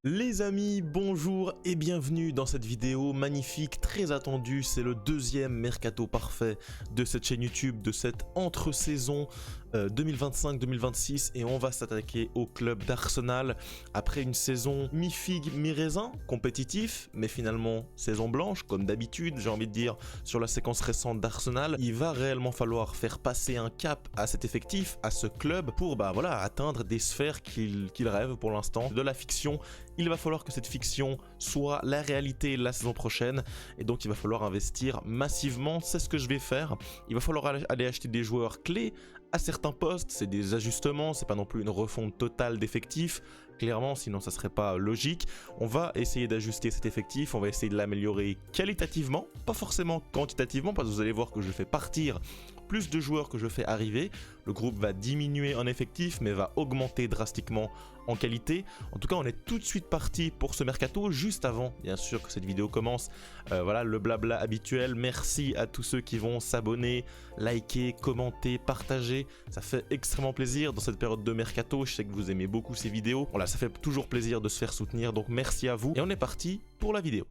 Les amis, bonjour et bienvenue dans cette vidéo magnifique, très attendue. C'est le deuxième mercato parfait de cette chaîne YouTube, de cette entre-saison 2025-2026 et on va s'attaquer au club d'Arsenal après une saison mi-figue, mi-raisin, compétitif, mais finalement saison blanche comme d'habitude, j'ai envie de dire, sur la séquence récente d'Arsenal. Il va réellement falloir faire passer un cap à cet effectif, à ce club, pour atteindre des sphères qu'il rêve pour l'instant, de la fiction. Il va falloir que cette fiction soit la réalité la saison prochaine et donc il va falloir investir massivement, c'est ce que je vais faire. Il va falloir aller acheter des joueurs clés à certains postes, c'est des ajustements, c'est pas non plus une refonte totale d'effectifs, clairement, sinon ça serait pas logique. On va essayer d'ajuster cet effectif, on va essayer de l'améliorer qualitativement, pas forcément quantitativement, parce que vous allez voir que je fais partir plus de joueurs que je fais arriver. Le groupe va diminuer en effectif, mais va augmenter drastiquement en qualité. En tout cas, on est tout de suite parti pour ce mercato, juste avant, bien sûr, que cette vidéo commence. Voilà, le blabla habituel. Merci à tous ceux qui vont s'abonner, liker, commenter, partager. Ça fait extrêmement plaisir dans cette période de mercato. Je sais que vous aimez beaucoup ces vidéos. Voilà, ça fait toujours plaisir de se faire soutenir, donc merci à vous. Et on est parti pour la vidéo.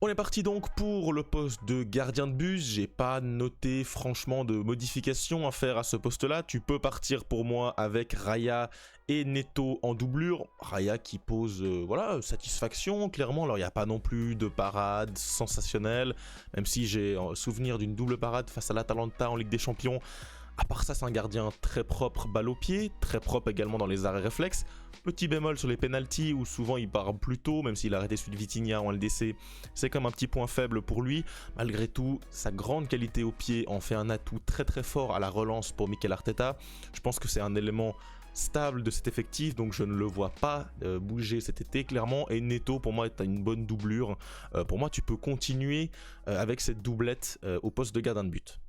On est parti donc pour le poste de gardien de but. J'ai pas noté franchement de modifications à faire à ce poste là. Tu peux partir pour moi avec Raya et Neto en doublure. Raya qui pose satisfaction clairement. Alors il n'y a pas non plus de parade sensationnelle, même si j'ai souvenir d'une double parade face à l'Atalanta en Ligue des Champions. À part ça, c'est un gardien très propre balle au pied, très propre également dans les arrêts réflexes. Petit bémol sur les pénaltys où souvent il part plus tôt, même s'il a arrêté celui de Vitinha en LDC. C'est comme un petit point faible pour lui. Malgré tout, sa grande qualité au pied en fait un atout très très fort à la relance pour Mikel Arteta. Je pense que c'est un élément stable de cet effectif, donc je ne le vois pas bouger cet été clairement. Et Neto pour moi est une bonne doublure. Pour moi tu peux continuer avec cette doublette au poste de gardien de but.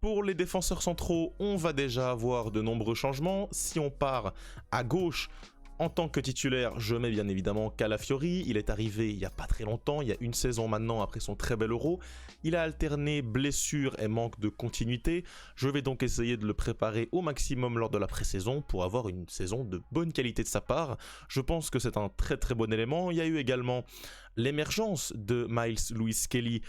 Pour les défenseurs centraux, on va déjà avoir de nombreux changements. Si on part à gauche, en tant que titulaire, je mets bien évidemment Calafiori. Il est arrivé il n'y a pas très longtemps, il y a une saison maintenant après son très bel Euro. Il a alterné blessure et manque de continuité. Je vais donc essayer de le préparer au maximum lors de la pré-saison pour avoir une saison de bonne qualité de sa part. Je pense que c'est un très très bon élément. Il y a eu également l'émergence de Miles Lewis Kelly,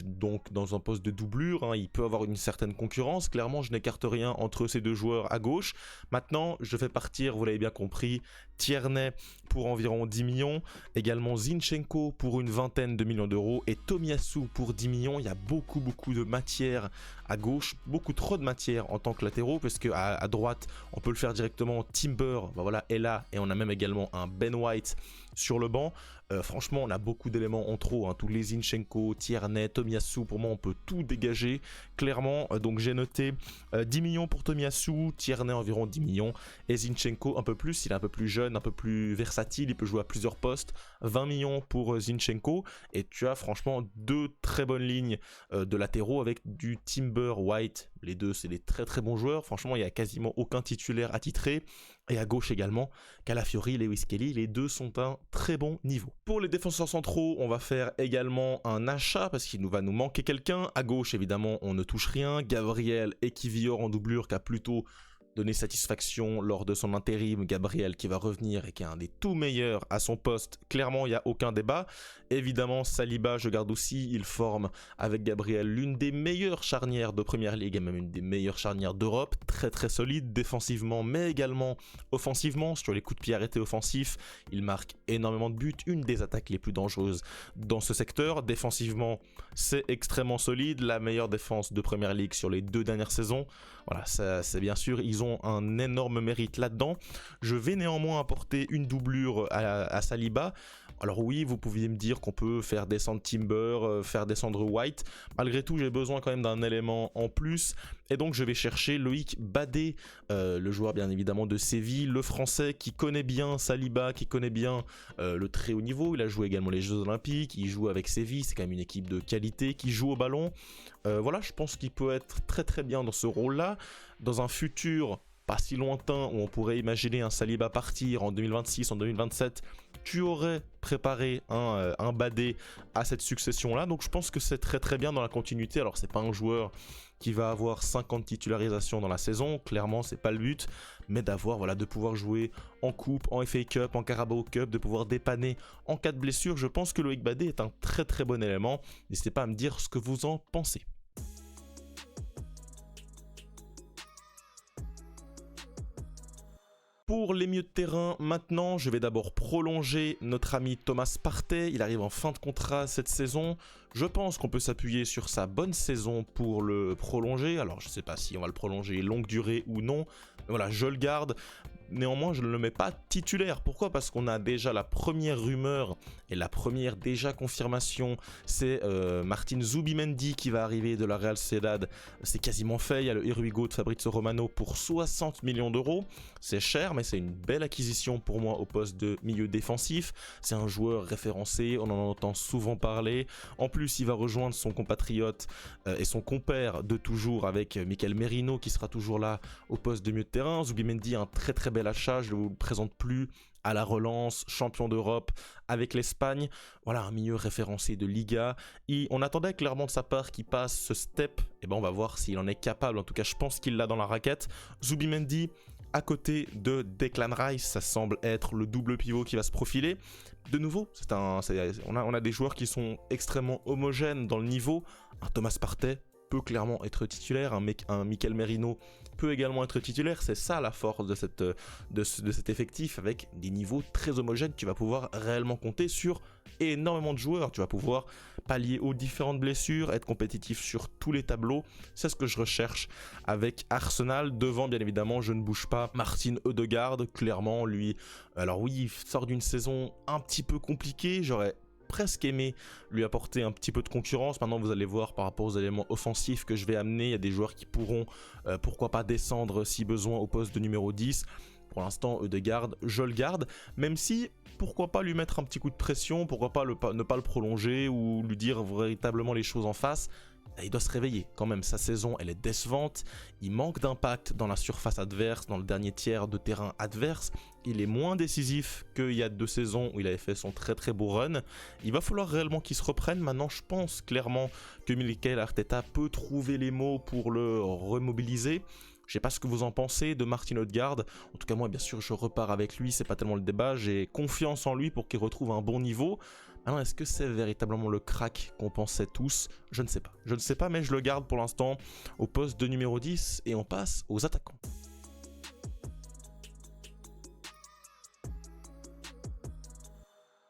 donc dans un poste de doublure. Il peut avoir une certaine concurrence. Clairement, je n'écarte rien entre ces deux joueurs à gauche. Maintenant, je fais partir, vous l'avez bien compris, Tierney pour environ 10 millions, également Zinchenko pour une vingtaine de millions d'euros et Tomiyasu pour 10 millions. Il y a beaucoup de matière à gauche, beaucoup trop de matière en tant que latéraux, parce que à droite, on peut le faire directement. Timber, est là, et on a même également un Ben White sur le banc. Franchement, on a beaucoup d'éléments en trop, tous les Zinchenko, Tierney, Tomiyasu, pour moi on peut tout dégager clairement. Donc j'ai noté 10 millions pour Tomiyasu, Tierney environ 10 millions et Zinchenko un peu plus, il est un peu plus jeune, un peu plus versatile, il peut jouer à plusieurs postes. 20 millions pour Zinchenko, et tu as franchement deux très bonnes lignes de latéraux avec du Timber, White. Les deux c'est des très très bons joueurs, franchement il n'y a quasiment aucun titulaire attitré. Et à gauche également, Calafiori, Lewis Kelly, les deux sont un très bon niveau. Pour les défenseurs centraux, on va faire également un achat parce qu'il va nous manquer quelqu'un. À gauche, évidemment, on ne touche rien. Gabriel Ekivior en doublure qui a plutôt donné satisfaction lors de son intérim. Gabriel qui va revenir et qui est un des tout meilleurs à son poste. Clairement, il n'y a aucun débat. Évidemment, Saliba, je garde aussi. Il forme avec Gabriel l'une des meilleures charnières de Première Ligue et même une des meilleures charnières d'Europe. Très très solide défensivement, mais également offensivement. Sur les coups de pied arrêtés offensifs, il marque énormément de buts. Une des attaques les plus dangereuses dans ce secteur. Défensivement, c'est extrêmement solide. La meilleure défense de Première Ligue sur les 2 dernières saisons. Voilà, ça c'est bien sûr, ils ont un énorme mérite là-dedans. Je vais néanmoins apporter une doublure à Saliba. Alors oui, vous pouviez me dire qu'on peut faire descendre Timber, faire descendre White. Malgré tout, j'ai besoin quand même d'un élément en plus. Et donc je vais chercher Loïc Badé, le joueur bien évidemment de Séville, le français qui connaît bien Saliba, qui connaît bien le très haut niveau. Il a joué également les Jeux Olympiques, il joue avec Séville, c'est quand même une équipe de qualité qui joue au ballon. Voilà, je pense qu'il peut être très très bien dans ce rôle-là. Dans un futur pas si lointain où on pourrait imaginer un Saliba partir en 2026, en 2027, tu aurais préparé un Badé à cette succession-là. Donc je pense que c'est très très bien dans la continuité. Alors c'est pas un joueur qui va avoir 50 titularisations dans la saison, clairement c'est pas le but, mais d'avoir, voilà, de pouvoir jouer en coupe, en FA Cup, en Carabao Cup, de pouvoir dépanner en cas de blessure. Je pense que Loïc Badé est un très très bon élément. N'hésitez pas à me dire ce que vous en pensez. Pour les milieux de terrain, maintenant, je vais d'abord prolonger notre ami Thomas Partey. Il arrive en fin de contrat cette saison. Je pense qu'on peut s'appuyer sur sa bonne saison pour le prolonger. Alors, je ne sais pas si on va le prolonger longue durée ou non. Mais voilà, je le garde. Néanmoins, je ne le mets pas titulaire. Pourquoi? Parce qu'on a déjà la première rumeur et la première déjà confirmation. C'est Martin Zubimendi qui va arriver de la Real Sociedad. C'est quasiment fait. Il y a le Eruigo de Fabrizio Romano pour 60 millions d'euros. C'est cher, mais c'est une belle acquisition pour moi au poste de milieu défensif. C'est un joueur référencé, on en entend souvent parler. En plus, il va rejoindre son compatriote et son compère de toujours avec Mikel Merino qui sera toujours là au poste de milieu de terrain. Zubimendi, un très très bel achat, je ne vous le présente plus. À la relance, champion d'Europe avec l'Espagne, voilà un milieu référencé de Liga. Et on attendait clairement de sa part qu'il passe ce step, et ben on va voir s'il en est capable. En tout cas, je pense qu'il l'a dans la raquette. Zubimendi à côté de Declan Rice, ça semble être le double pivot qui va se profiler. De nouveau, on a des joueurs qui sont extrêmement homogènes dans le niveau. Un Thomas Partey peut clairement être titulaire, un Mikel Merino peut également être titulaire. C'est ça la force de cet effectif, avec des niveaux très homogènes. Tu vas pouvoir réellement compter sur énormément de joueurs. Tu vas pouvoir pallier aux différentes blessures, être compétitif sur tous les tableaux. C'est ce que je recherche avec Arsenal. Devant, bien évidemment, je ne bouge pas Martin Ødegaard. Clairement, lui, alors oui, il sort d'une saison un petit peu compliquée. J'aurais presque aimé lui apporter un petit peu de concurrence. Maintenant, vous allez voir par rapport aux éléments offensifs que je vais amener, il y a des joueurs qui pourront, pourquoi pas, descendre si besoin au poste de numéro 10. Pour l'instant, Ødegaard, je le garde, même si, pourquoi pas lui mettre un petit coup de pression, pourquoi pas ne pas le prolonger ou lui dire véritablement les choses en face. Il doit se réveiller quand même, sa saison elle est décevante, il manque d'impact dans la surface adverse, dans le dernier tiers de terrain adverse, il est moins décisif qu'il y a 2 saisons où il avait fait son très très beau run. Il va falloir réellement qu'il se reprenne. Maintenant, je pense clairement que Mikel Arteta peut trouver les mots pour le remobiliser. Je sais pas ce que vous en pensez de Martin Ødegaard. En tout cas, moi, bien sûr, je repars avec lui. C'est pas tellement le débat. J'ai confiance en lui pour qu'il retrouve un bon niveau. Maintenant, est-ce que c'est véritablement le crack qu'on pensait tous? Je ne sais pas. Je ne sais pas, mais je le garde pour l'instant au poste de numéro 10 et on passe aux attaquants.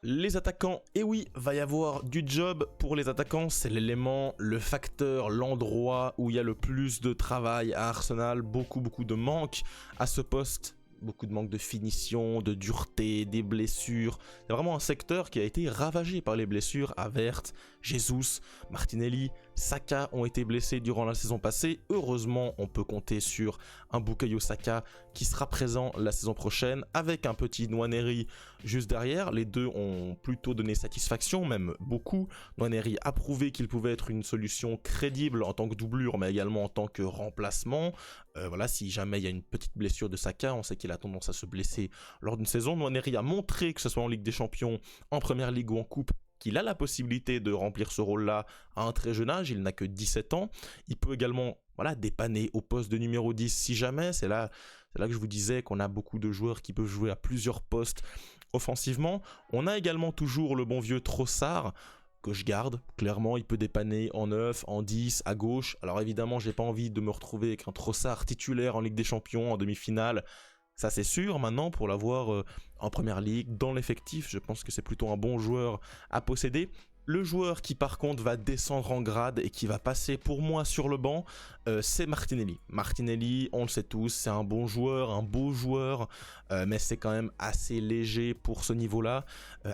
Les attaquants, et oui, va y avoir du job pour les attaquants, c'est l'élément, le facteur, l'endroit où il y a le plus de travail à Arsenal, beaucoup de manque à ce poste. Beaucoup de manque de finition, de dureté, des blessures. C'est vraiment un secteur qui a été ravagé par les blessures. Havertz, Jesus, Martinelli, Saka ont été blessés durant la saison passée. Heureusement, on peut compter sur un Bukayo Saka qui sera présent la saison prochaine avec un petit Nwaneri juste derrière. Les deux ont plutôt donné satisfaction, même beaucoup. Nwaneri a prouvé qu'il pouvait être une solution crédible en tant que doublure, mais également en tant que remplacement. Voilà, si jamais il y a une petite blessure de Saka, on sait qu'il a tendance à se blesser lors d'une saison. Nwaneri a montré, que ce soit en Ligue des Champions, en Première Ligue ou en Coupe, qu'il a la possibilité de remplir ce rôle-là à un très jeune âge. Il n'a que 17 ans. Il peut également, voilà, dépanner au poste de numéro 10 si jamais. C'est là que je vous disais qu'on a beaucoup de joueurs qui peuvent jouer à plusieurs postes offensivement. On a également toujours le bon vieux Trossard, que je garde. Clairement, il peut dépanner en 9, en 10, à gauche. Alors évidemment, j'ai pas envie de me retrouver avec un Trossard titulaire en Ligue des Champions, en demi-finale. Ça c'est sûr. Maintenant, pour l'avoir en Première Ligue, dans l'effectif, je pense que c'est plutôt un bon joueur à posséder. Le joueur qui par contre va descendre en grade et qui va passer pour moi sur le banc, c'est Martinelli. Martinelli, on le sait tous, c'est un bon joueur, un beau joueur, mais c'est quand même assez léger pour ce niveau-là,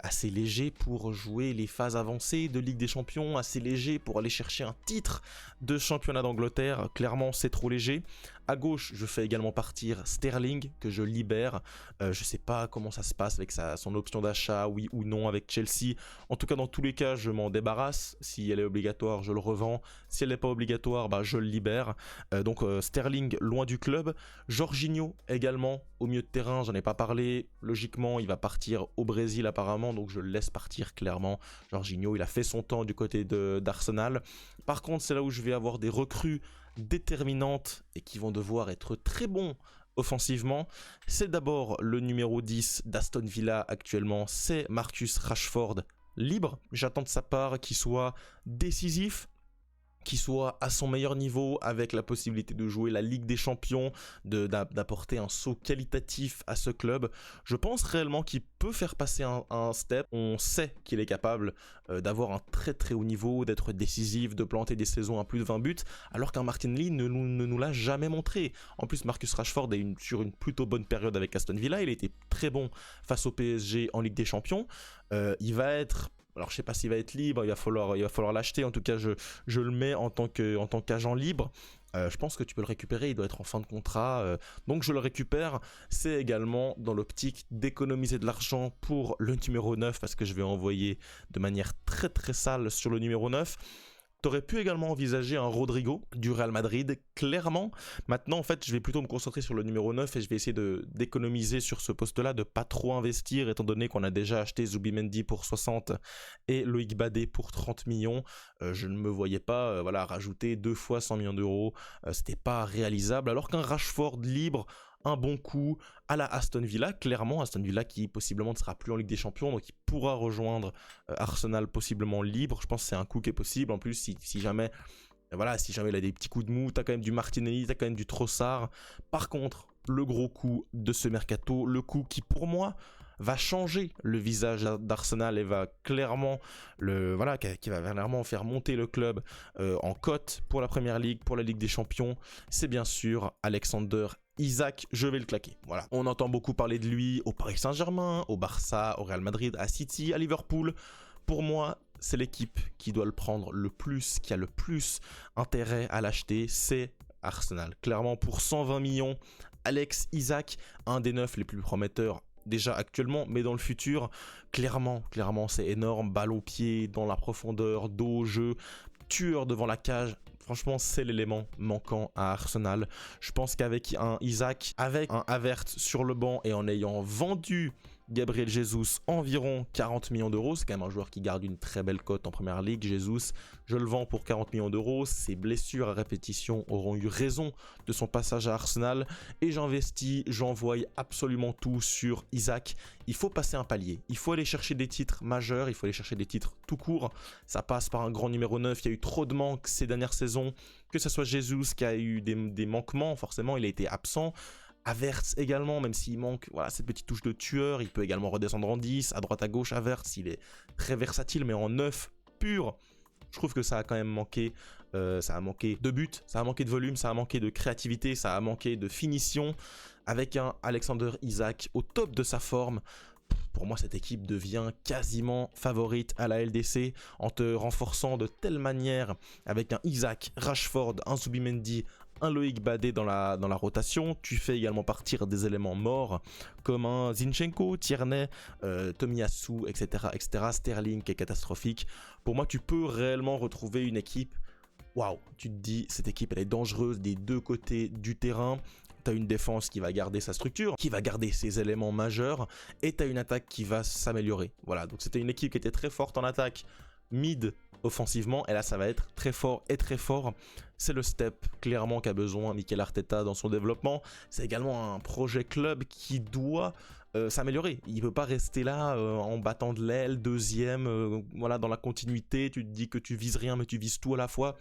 assez léger pour jouer les phases avancées de Ligue des Champions, assez léger pour aller chercher un titre de championnat d'Angleterre. Clairement, c'est trop léger. À gauche, je fais également partir Sterling, que je libère. Je sais pas comment ça se passe avec son option d'achat, oui ou non avec Chelsea. En tout cas, dans tous les cas, je m'en débarrasse. Si elle est obligatoire, je le revends. Si elle n'est pas obligatoire, bah, je le libère. Donc Sterling, loin du club. Jorginho également, au milieu de terrain, j'en ai pas parlé. Logiquement, il va partir au Brésil apparemment, donc je le laisse partir clairement. Jorginho, il a fait son temps du côté d'Arsenal. Par contre, c'est là où je vais avoir des recrues déterminantes et qui vont devoir être très bons offensivement. C'est d'abord le numéro 10 d'Aston Villa actuellement, c'est Marcus Rashford, libre. J'attends de sa part qu'il soit décisif, qu'il soit à son meilleur niveau, avec la possibilité de jouer la Ligue des Champions, d'apporter un saut qualitatif à ce club. Je pense réellement qu'il peut faire passer un step. On sait qu'il est capable d'avoir un très très haut niveau, d'être décisif, de planter des saisons à plus de 20 buts, alors qu'un Martinelli ne nous l'a jamais montré. En plus, Marcus Rashford est sur une plutôt bonne période avec Aston Villa. Il a été très bon face au PSG en Ligue des Champions. Il va être... Alors je sais pas s'il va être libre, il va falloir l'acheter. En tout cas, je le mets en tant qu'agent libre. Je pense que tu peux le récupérer, il doit être en fin de contrat. Donc je le récupère. C'est également dans l'optique d'économiser de l'argent pour le numéro 9, parce que je vais envoyer de manière très très sale sur le numéro 9. T'aurais pu également envisager un Rodrigo du Real Madrid, clairement. Maintenant, en fait, je vais plutôt me concentrer sur le numéro 9 et je vais essayer d'économiser sur ce poste-là, de pas trop investir, étant donné qu'on a déjà acheté Zubimendi pour 60 et Loïc Badé pour 30 millions. Je ne me voyais pas rajouter 2 fois 100 millions d'euros. C'était pas réalisable, alors qu'un Rashford libre, un bon coup à la Aston Villa, clairement Aston Villa qui possiblement ne sera plus en Ligue des Champions, donc il pourra rejoindre Arsenal possiblement libre. Je pense que c'est un coup qui est possible. En plus, si jamais il a des petits coups de mou, t'as quand même du Martinelli, t'as quand même du Trossard. Par contre, le gros coup de ce mercato, le coup qui pour moi va changer le visage d'Arsenal et va clairement qui va clairement faire monter le club en cote pour la Première Ligue, pour la Ligue des Champions, c'est bien sûr Alexander Isak. Je vais le claquer. Voilà. On entend beaucoup parler de lui au Paris Saint-Germain, au Barça, au Real Madrid, à City, à Liverpool. Pour moi, c'est l'équipe qui doit le prendre le plus, qui a le plus intérêt à l'acheter, c'est Arsenal. Clairement, pour 120 millions, Alex Isak, un des 9 les plus prometteurs déjà actuellement, mais dans le futur, clairement, c'est énorme. Balle au pied, dans la profondeur, dos au jeu, tueur devant la cage. Franchement, c'est l'élément manquant à Arsenal. Je pense qu'avec un Isak, avec un Havertz sur le banc et en ayant vendu Gabriel Jesus environ 40 millions d'euros, c'est quand même un joueur qui garde une très belle cote en Première Ligue. Jesus, je le vends pour 40 millions d'euros. Ses blessures à répétition auront eu raison de son passage à Arsenal et j'investis, j'envoie absolument tout sur Isak. Il faut passer un palier, il faut aller chercher des titres majeurs, il faut aller chercher des titres tout court. Ça passe par un grand numéro 9, il y a eu trop de manques ces dernières saisons, que ce soit Jesus qui a eu des manquements, forcément il a été absent. Havertz également, même s'il manque cette petite touche de tueur, il peut également redescendre en 10, à droite à gauche. Havertz, il est très versatile, mais en 9 pur, je trouve que ça a quand même manqué. Ça a manqué de but, ça a manqué de volume, ça a manqué de créativité, ça a manqué de finition. Avec un Alexander Isak au top de sa forme, pour moi cette équipe devient quasiment favorite à la LDC en te renforçant de telle manière avec un Isak, Rashford, un Zubimendi, un Loïc Badé dans la rotation. Tu fais également partir des éléments morts comme un Zinchenko, Tierney, Tomiyasu, etc., Sterling qui est catastrophique. Pour moi, tu peux réellement retrouver une équipe. Waouh, tu te dis, cette équipe elle est dangereuse des deux côtés du terrain. Tu as une défense qui va garder sa structure, qui va garder ses éléments majeurs, et tu as une attaque qui va s'améliorer. Voilà, donc c'était une équipe qui était très forte en attaque, mid offensivement, et là ça va être très fort et très fort. C'est le step clairement qu'a besoin Mikel Arteta dans son développement. C'est également un projet club qui doit s'améliorer. Il ne peut pas rester là en battant de l'aile, deuxième, dans la continuité. Tu te dis que tu vises rien mais tu vises tout à la fois.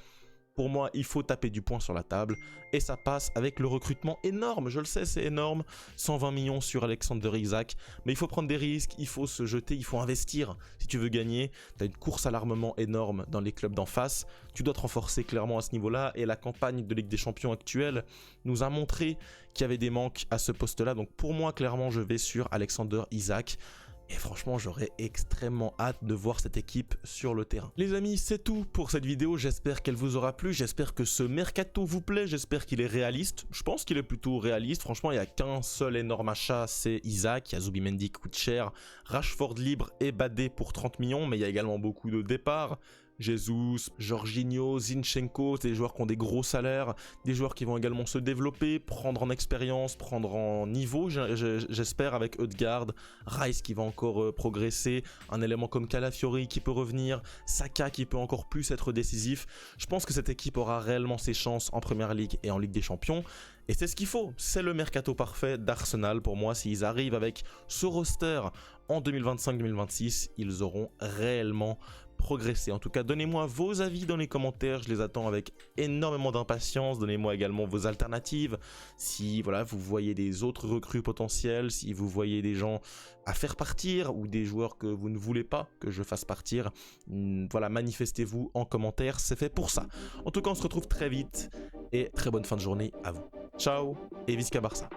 Pour moi, il faut taper du poing sur la table et ça passe avec le recrutement énorme. Je le sais, c'est énorme. 120 millions sur Alexander Isak. Mais il faut prendre des risques, il faut se jeter, il faut investir. Si tu veux gagner, tu as une course à l'armement énorme dans les clubs d'en face. Tu dois te renforcer clairement à ce niveau-là. Et la campagne de Ligue des Champions actuelle nous a montré qu'il y avait des manques à ce poste-là. Donc pour moi, clairement, je vais sur Alexander Isak. Et franchement, j'aurais extrêmement hâte de voir cette équipe sur le terrain. Les amis, c'est tout pour cette vidéo. J'espère qu'elle vous aura plu. J'espère que ce mercato vous plaît. J'espère qu'il est réaliste. Je pense qu'il est plutôt réaliste. Franchement, il n'y a qu'un seul énorme achat, c'est Isaac. Il y a Zubimendi qui coûte cher, Rashford libre et Badé pour 30 millions. Mais il y a également beaucoup de départs. Jesus, Jorginho, Zinchenko, c'est des joueurs qui ont des gros salaires, des joueurs qui vont également se développer, prendre en expérience, prendre en niveau, j'espère, avec Ødegaard, Rice qui va encore progresser, un élément comme Calafiori qui peut revenir, Saka qui peut encore plus être décisif. Je pense que cette équipe aura réellement ses chances en Première Ligue et en Ligue des Champions. Et c'est ce qu'il faut, c'est le mercato parfait d'Arsenal pour moi. S'ils arrivent avec ce roster en 2025-2026, ils auront réellement progresser. En tout cas, donnez-moi vos avis dans les commentaires, je les attends avec énormément d'impatience. Donnez-moi également vos alternatives. Si voilà, vous voyez des autres recrues potentielles, si vous voyez des gens à faire partir ou des joueurs que vous ne voulez pas que je fasse partir, voilà, manifestez-vous en commentaire, c'est fait pour ça. En tout cas, on se retrouve très vite et très bonne fin de journée à vous. Ciao et Visca Barça.